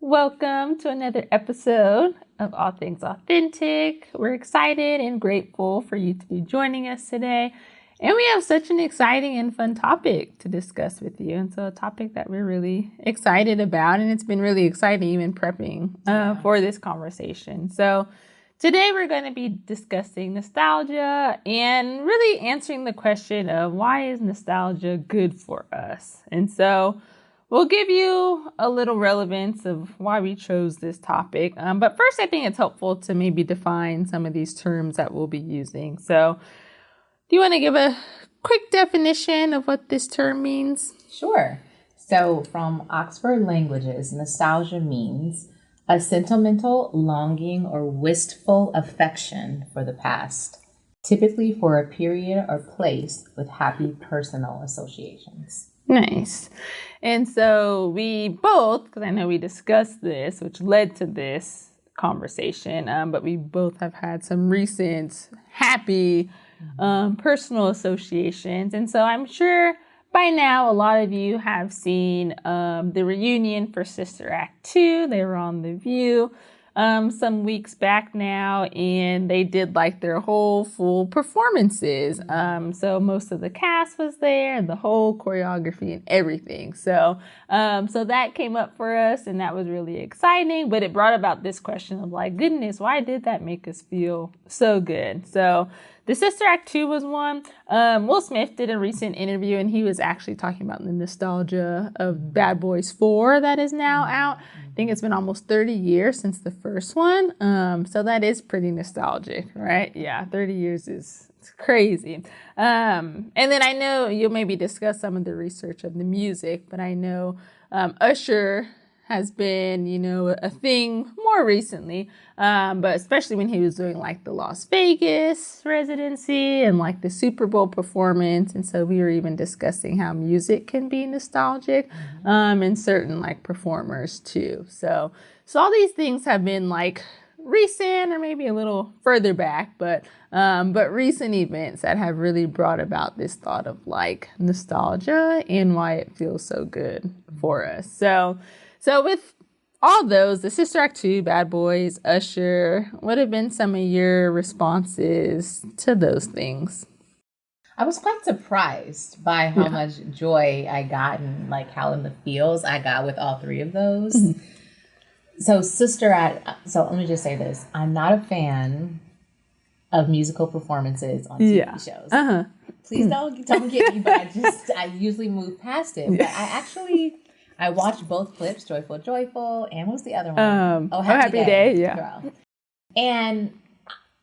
Welcome to another episode of All Things Authentic. We're excited and grateful for you to be joining us today. And we have such an exciting and fun topic to discuss with you. And so a topic that we're really excited about, and it's been really exciting even prepping for this conversation. So today we're going to be discussing nostalgia and really answering the question of why is nostalgia good for us? And so we'll give you a little relevance of why we chose this topic. But first, I think it's helpful to maybe define some of these terms that we'll be using. So do you want to give a quick definition of what this term means? Sure. So from Oxford Languages, nostalgia means a sentimental longing or wistful affection for the past, typically for a period or place with happy personal associations. Nice. And so we both, because I know we discussed this, which led to this conversation, but we both have had some recent happy personal associations. And so I'm sure by now a lot of you have seen the reunion for Sister Act 2. They were on The View some weeks back now, and they did like their whole full performances. So most of the cast was there, and the whole choreography and everything. So that came up for us, and that was really exciting. But it brought about this question of like, goodness, why did that make us feel so good? So the Sister Act 2 was one. Will Smith did a recent interview, and he was actually talking about the nostalgia of Bad Boys 4 that is now out. I think it's been almost 30 years since the first one. So that is pretty nostalgic, right? Yeah, 30 years is crazy. And then I know you'll maybe discuss some of the research of the music, but I know Usher has been, a thing more recently, but especially when he was doing like the Las Vegas residency and like the Super Bowl performance. And so we were even discussing how music can be nostalgic and certain like performers too. So all these things have been like recent or maybe a little further back, but recent events that have really brought about this thought of like nostalgia and why it feels so good for us. So with all those, the Sister Act 2, Bad Boys, Usher, what have been some of your responses to those things? I was quite surprised by how much joy I got and like how in the feels I got with all three of those. So so let me just say this. I'm not a fan of musical performances on TV shows. Please don't get me, but I usually move past it. But I watched both clips, Joyful, Joyful, and what was the other one? Happy Day, yeah. Girl. And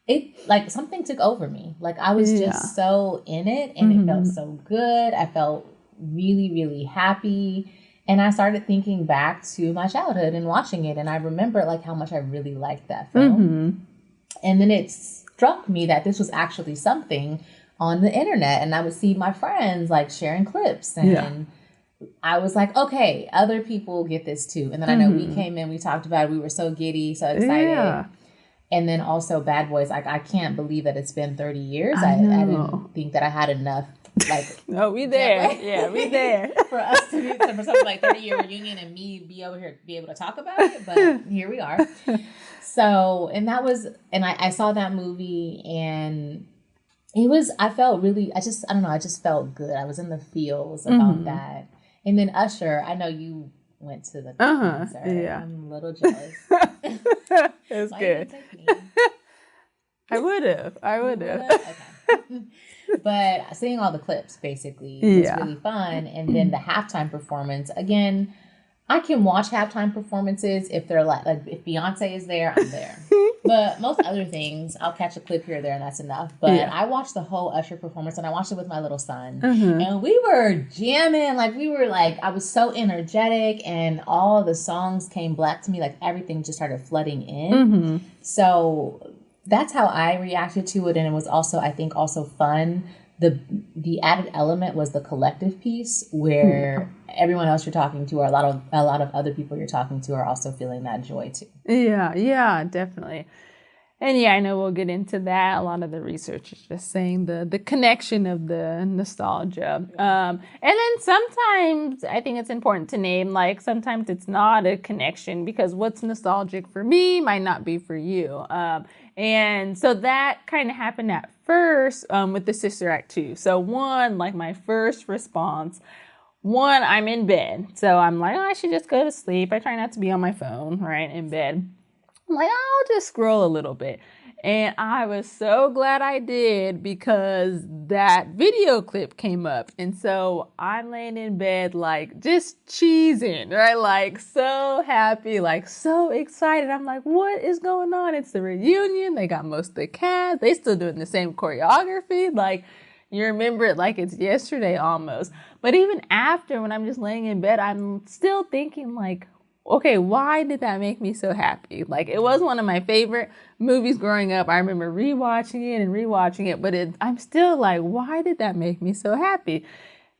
it, like, something took over me. Like, I was just so in it, and it felt so good. I felt really, really happy. And I started thinking back to my childhood and watching it, and I remember, like, how much I really liked that film. And then it struck me that this was actually something on the internet, and I would see my friends, like, sharing clips, and I was like, okay, other people get this too. And then I know we came in, we talked about it. We were so giddy, so excited. Yeah. And then also Bad Boys. Like, I can't believe that it's been 30 years. I didn't think that I had enough. Like, no, we there. Yeah, we there. For us for something like 30-year reunion and me be able to talk about it. But here we are. So, and I saw that movie, and I felt really, I just felt good. I was in the feels about that. And then Usher, I know you went to the concert. Yeah. I'm a little jealous. It was good. I would have. Okay. But seeing all the clips basically was really fun. And then the halftime performance, again, I can watch halftime performances if they're like if Beyonce is there, I'm there. But most other things, I'll catch a clip here or there, and that's enough. But I watched the whole Usher performance, and I watched it with my little son. And we were jamming. I was so energetic, and all the songs came back to me. Like, everything just started flooding in. So that's how I reacted to it. And it was also, I think, also fun. The added element was the collective piece, where everyone else you're talking to, or a lot of other people you're talking to, are also feeling that joy too. Yeah, definitely. And yeah, I know we'll get into that. A lot of the research is just saying the connection of the nostalgia. And then sometimes I think it's important to name, like sometimes it's not a connection because what's nostalgic for me might not be for you. And so that kind of happened at first with the Sister Act too. So one, like my first response, I'm in bed. So I'm like, oh, I should just go to sleep. I try not to be on my phone, right, in bed. I'm like, I'll just scroll a little bit. And I was so glad I did because that video clip came up. And so I'm laying in bed, like just cheesing, right? Like so happy, like so excited. I'm like, what is going on? It's the reunion. They got most of the cast. They still doing the same choreography. Like you remember it like it's yesterday almost. But even after, when I'm just laying in bed, I'm still thinking like, okay, why did that make me so happy? Like, it was one of my favorite movies growing up. I remember rewatching it, but I'm still like, why did that make me so happy?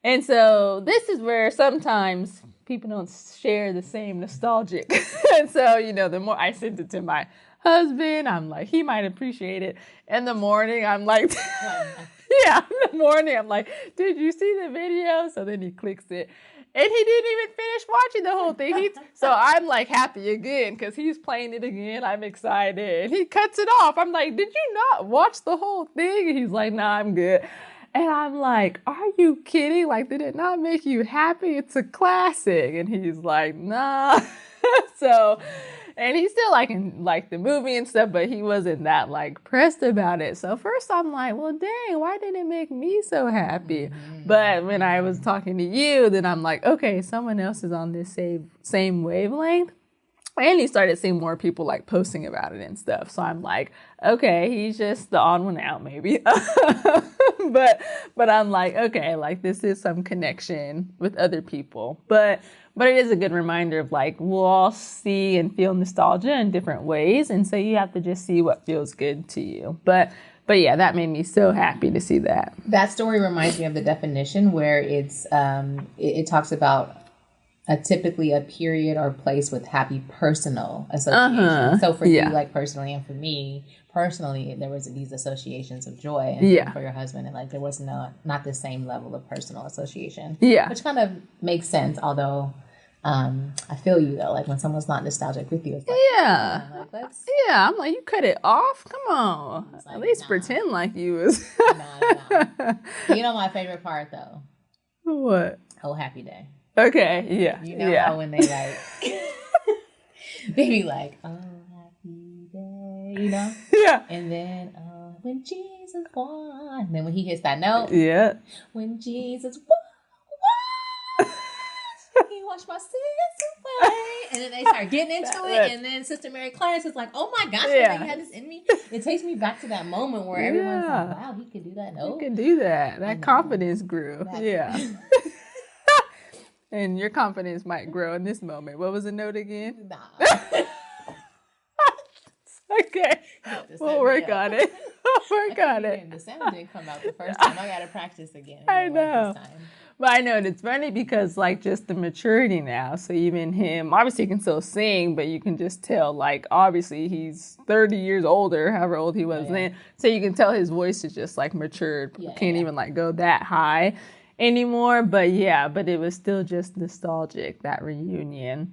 And so this is where sometimes people don't share the same nostalgic. And so, the more I sent it to my husband, I'm like, he might appreciate it. In the morning, I'm like, in the morning, I'm like, did you see the video? So then he clicks it. And he didn't even finish watching the whole thing. So I'm like happy again because he's playing it again. I'm excited. And he cuts it off. I'm like, did you not watch the whole thing? And he's like, nah, I'm good. And I'm like, are you kidding? Like, did it not make you happy? It's a classic. And he's like, nah. And he still liked the movie and stuff, but he wasn't that like pressed about it. So first I'm like, well, dang, why didn't it make me so happy? But when I was talking to you, then I'm like, okay, someone else is on this same wavelength. And he started seeing more people like posting about it and stuff. So I'm like, okay, he's just the odd one out maybe. But I'm like, okay, like this is some connection with other people. But it is a good reminder of like, we'll all see and feel nostalgia in different ways. And so you have to just see what feels good to you. But yeah, that made me so happy to see that. That story reminds me of the definition where it talks about typically a period or place with happy personal associations. So for you, like personally, and for me personally, there was these associations of joy. And for your husband, and like there was not the same level of personal association. Yeah, which kind of makes sense. Although I feel you though, like when someone's not nostalgic with you, it's like, I'm like, you cut it off. Come on, like, at least pretend like you was. You know my favorite part though. What? Oh, happy day. Okay, yeah. You know how when they like, they be like, oh, happy day, you know? Yeah. And then, when Jesus won. And then when he hits that note. Yeah. When Jesus won, he washed my sins away. And then they start getting into it. And then Sister Mary Clarence is like, oh my gosh, I had this in me. It takes me back to that moment where everyone's like, wow, he could do that note. He could do that. That confidence grew. Yeah. And your confidence might grow in this moment. What was the note again? Nah. Okay. We'll work on it. The sound didn't come out the first time. I got to practice again. I know. But I know it's funny because like just the maturity now. So even him, obviously he can still sing, but you can just tell like obviously he's 30 years older, however old he was then. So you can tell his voice is just like matured. Can't even like go that high anymore, but it was still just nostalgic, that reunion.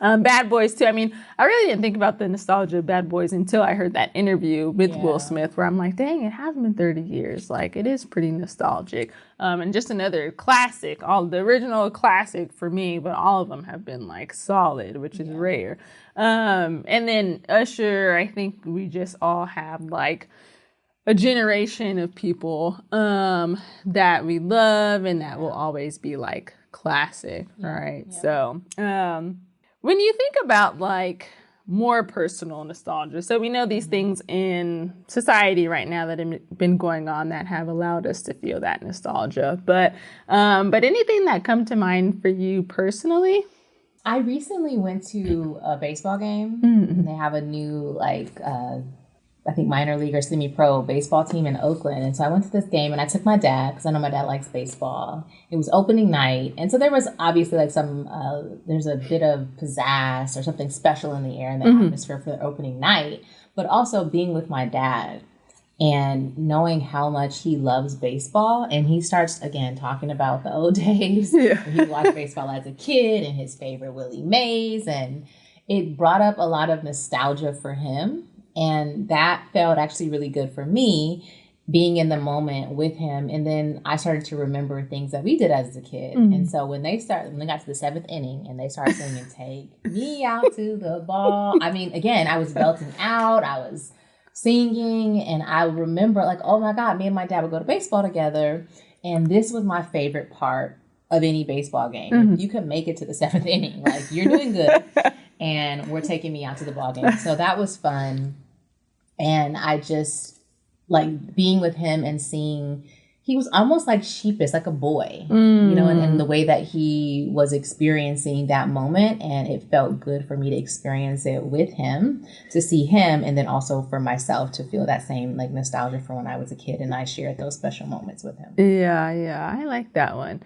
Bad Boys too. I mean, I really didn't think about the nostalgia of Bad Boys until I heard that interview with Will Smith where I'm like, dang, it hasn't been 30 years. Like, it is pretty nostalgic. And just another classic, the original classic for me, but all of them have been like solid, which is rare. And then Usher, I think we just all have like a generation of people that we love and that will always be like classic, right? So when you think about like more personal nostalgia, so we know these things in society right now that have been going on that have allowed us to feel that nostalgia, but anything that come to mind for you personally? I recently went to a baseball game and they have a new like I think minor league or semi-pro baseball team in Oakland. And so I went to this game and I took my dad because I know my dad likes baseball. It was opening night. And so there was obviously like there's a bit of pizzazz or something special in the air in the atmosphere for the opening night. But also being with my dad and knowing how much he loves baseball. And he starts, again, talking about the old days. Yeah. He watched baseball as a kid and his favorite Willie Mays. And it brought up a lot of nostalgia for him. And that felt actually really good for me, being in the moment with him. And then I started to remember things that we did as a kid. And so when they got to the seventh inning and they started singing, "Take Me Out to the Ball." I mean, again, I was belting out. I was singing. And I remember like, oh my God, me and my dad would go to baseball together. And this was my favorite part of any baseball game. You could make it to the seventh inning. Like, you're doing good. And we're taking me out to the ball game. So that was fun. And I just like being with him and seeing he was almost like sheepish, like a boy, you know, and the way that he was experiencing that moment. And it felt good for me to experience it with him, to see him. And then also for myself to feel that same like nostalgia for when I was a kid and I shared those special moments with him. Yeah. I like that one.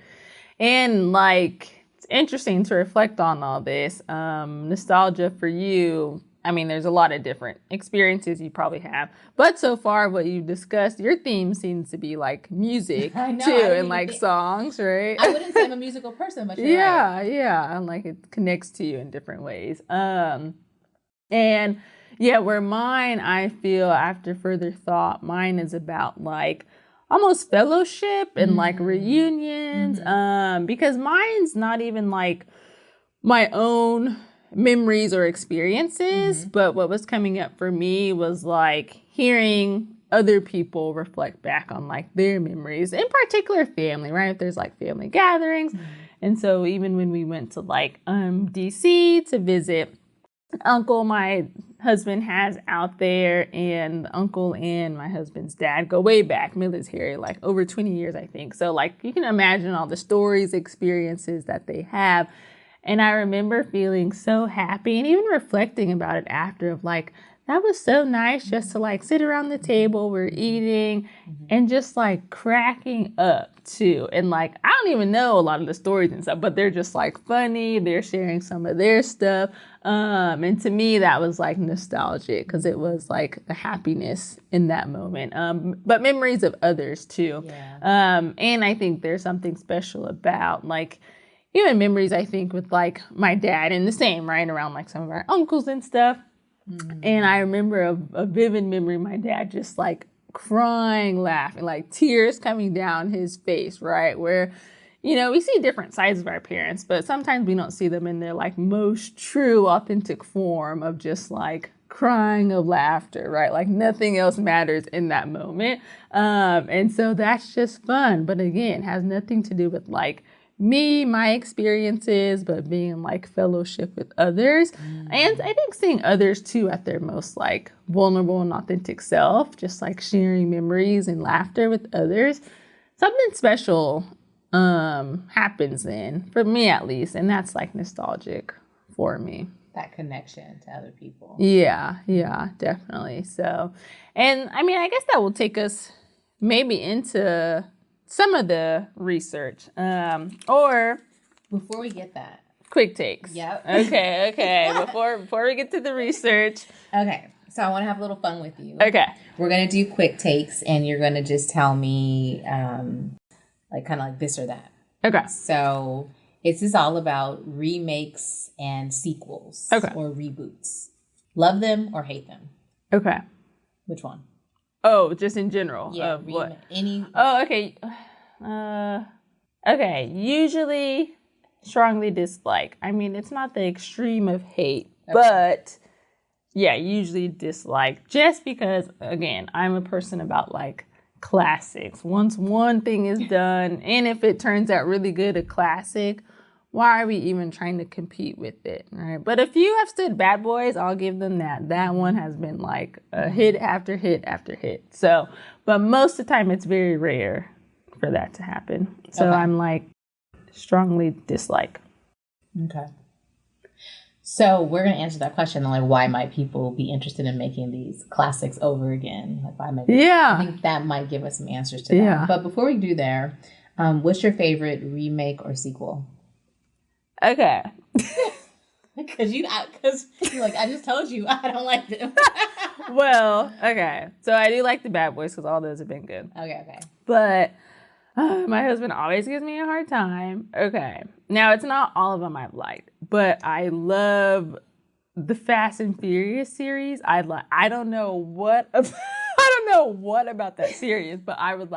And like, it's interesting to reflect on all this. Nostalgia for you. I mean, there's a lot of different experiences you probably have. But so far, what you've discussed, your theme seems to be like music too, and like songs, right? I wouldn't say I'm a musical person, but you're right. Yeah. And like it connects to you in different ways. And yeah, where mine, I feel after further thought, mine is about like almost fellowship and like reunions. Because mine's not even like my own memories or experiences, but what was coming up for me was like hearing other people reflect back on like their memories, in particular family, right? If there's like family gatherings. And so even when we went to like DC to visit an uncle my husband has out there, and the uncle and my husband's dad go way back, military, like over 20 years, I think. So like you can imagine all the stories, experiences that they have. And I remember feeling so happy and even reflecting about it after of like, that was so nice just to like sit around the table, we're eating and just like cracking up too. And like, I don't even know a lot of the stories and stuff, but they're just like funny. They're sharing some of their stuff. And to me, that was like nostalgic because it was like the happiness in that moment. But memories of others too. Yeah. And I think there's something special about like, even memories, I think, with like my dad and the same, right, around like some of our uncles and stuff. And I remember a vivid memory, my dad just like crying, laughing, like tears coming down his face, right? Where, you know, we see different sides of our parents, but sometimes we don't see them in their like most true, authentic form of just like crying of laughter, right? Like nothing else matters in that moment. And so that's just fun. But again, has nothing to do with like me, my experiences, but being in like fellowship with others. And I think seeing others too at their most like vulnerable and authentic self, just like sharing memories and laughter with others. Something special happens then, for me at least, and that's like nostalgic for me. That connection to other people. Yeah, definitely. So, and I mean, I guess that will take us maybe into some of the research, or before we get that, quick takes. Yep. Okay. Before we get to the research. Okay. So I want to have a little fun with you. Okay. We're gonna do quick takes, and you're gonna just tell me, like kind of like this or that. Okay. So this is all about remakes and sequels. Okay. Or reboots. Love them or hate them. Okay. Which one? Oh, just in general. Yeah. Of what? Any. Oh, okay. Okay. Usually, strongly dislike. I mean, it's not the extreme of hate, but yeah, usually dislike. Just because, again, I'm a person about like classics. Once one thing is done, and if it turns out really good, a classic, why are we even trying to compete with it, right? But a few have stood Bad Boys, I'll give them that. That one has been like a hit after hit after hit. So, but most of the time it's very rare for that to happen. So I'm like strongly dislike. Okay. So we're going to answer that question, like, why might people be interested in making these classics over again? Like, why might I think that might give us some answers to that. But before we do there, what's your favorite remake or sequel? Okay. Because you're like, I just told you I don't like them. Well, okay. So I do like the Bad Boys because all those have been good. Okay. But my husband always gives me a hard time. Okay. Now, it's not all of them I've liked, but I love the Fast and Furious series. I don't know what I don't know what about that series, but I would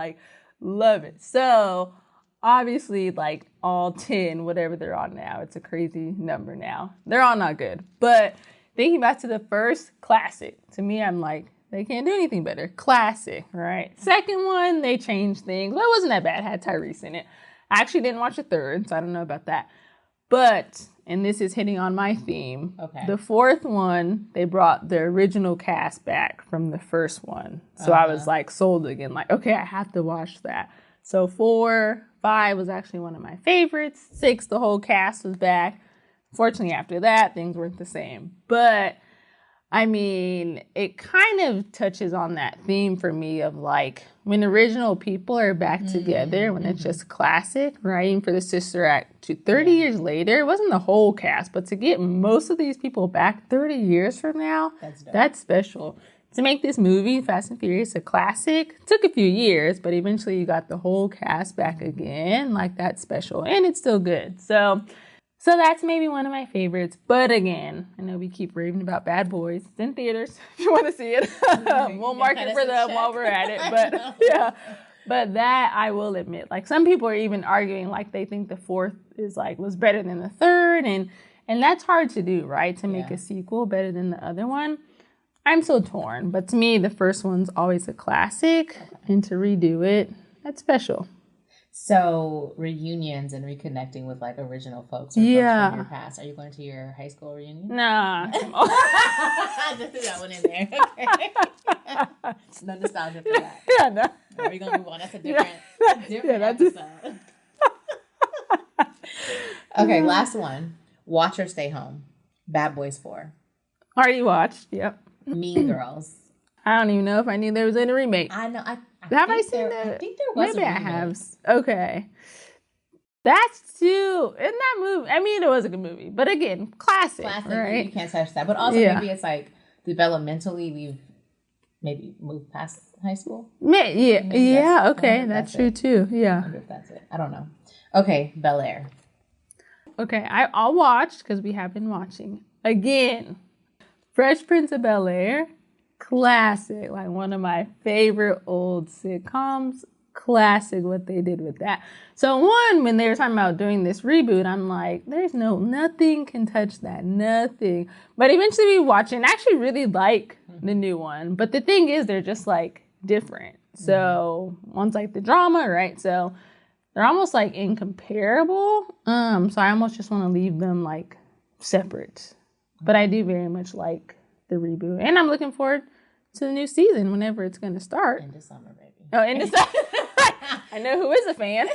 love it. So obviously, like all 10, whatever they're on now, it's a crazy number now. They're all not good. But thinking back to the first classic, to me, I'm like, they can't do anything better. Classic, right? Second one, they changed things. Well, it wasn't that bad. It had Tyrese in it. I actually didn't watch the third, so I don't know about that. But, and this is hitting on my theme, the fourth one, they brought the original cast back from the first one. So I was like sold again, like, okay, I have to watch that. So 4, 5 was actually one of my favorites. 6, the whole cast was back. Fortunately, after that, things weren't the same. But I mean, it kind of touches on that theme for me of like when original people are back together, when it's just classic, right? Even for the Sister Act, 30 years later, it wasn't the whole cast, but to get most of these people back 30 years from now, that's special. To make this movie, Fast and Furious, a classic, took a few years, but eventually you got the whole cast back again. Like, that's special, and it's still good. So that's maybe one of my favorites. But again, I know we keep raving about Bad Boys. It's in theaters if you want to see it. We'll mark it for them while we're at it. But yeah, but that I will admit, like some people are even arguing like they think the fourth is like was better than the third, and that's hard to do, right? To make a sequel better than the other one. I'm so torn, but to me, the first one's always a classic, and to redo it, that's special. So reunions and reconnecting with like original folks or folks from your past. Are you going to your high school reunion? Nah. I just threw that one in there. Okay. No nostalgia for that. Yeah, no. Are we going to move on? That's a different episode. Okay, last one. Watch or stay home. Bad Boys 4. Already watched. Yep. Mean Girls. I don't even know if I knew there was any remake. I know. Have I seen that? I think there was. Maybe I have. Okay. That's too in that movie. I mean, it was a good movie, but again, classic, right? You can't touch that. But also, maybe it's like developmentally, we've maybe moved past high school. Yeah. Okay, that's true too. Yeah. I wonder if that's it. I don't know. Okay, Bel-Air. Okay, I'll watch because we have been watching again. Fresh Prince of Bel-Air. Classic, like one of my favorite old sitcoms. Classic what they did with that. So one, when they were talking about doing this reboot, I'm like, there's nothing can touch that, nothing. But eventually we watch it and actually really like the new one. But the thing is, they're just like different. So one's like the drama, right? So they're almost like incomparable. So I almost just want to leave them like separate. But I do very much like the reboot. And I'm looking forward to the new season whenever it's going to start. In the summer, baby. Oh, in the summer. I know who is a fan.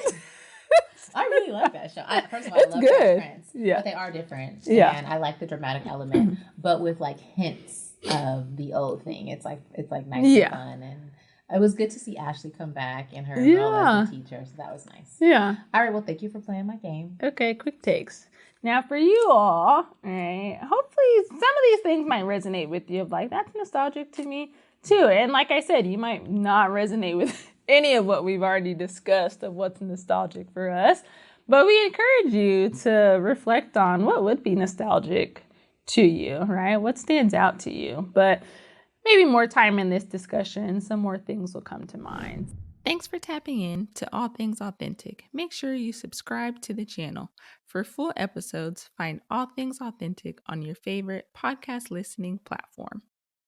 I really like that show. First of all, it's I love good. Friends. Yeah. But they are different. Yeah. And I like the dramatic element, but with like hints of the old thing. It's like nice and fun. And it was good to see Ashley come back and her role as a teacher. So that was nice. Yeah. All right. Well, thank you for playing my game. Okay. Quick takes. Now, for you all right, hopefully some of these things might resonate with you. Like, that's nostalgic to me, too. And like I said, you might not resonate with any of what we've already discussed of what's nostalgic for us. But we encourage you to reflect on what would be nostalgic to you, right? What stands out to you? But maybe more time in this discussion, some more things will come to mind. Thanks for tapping in to All Things Authentic. Make sure you subscribe to the channel. For full episodes, find All Things Authentic on your favorite podcast listening platform.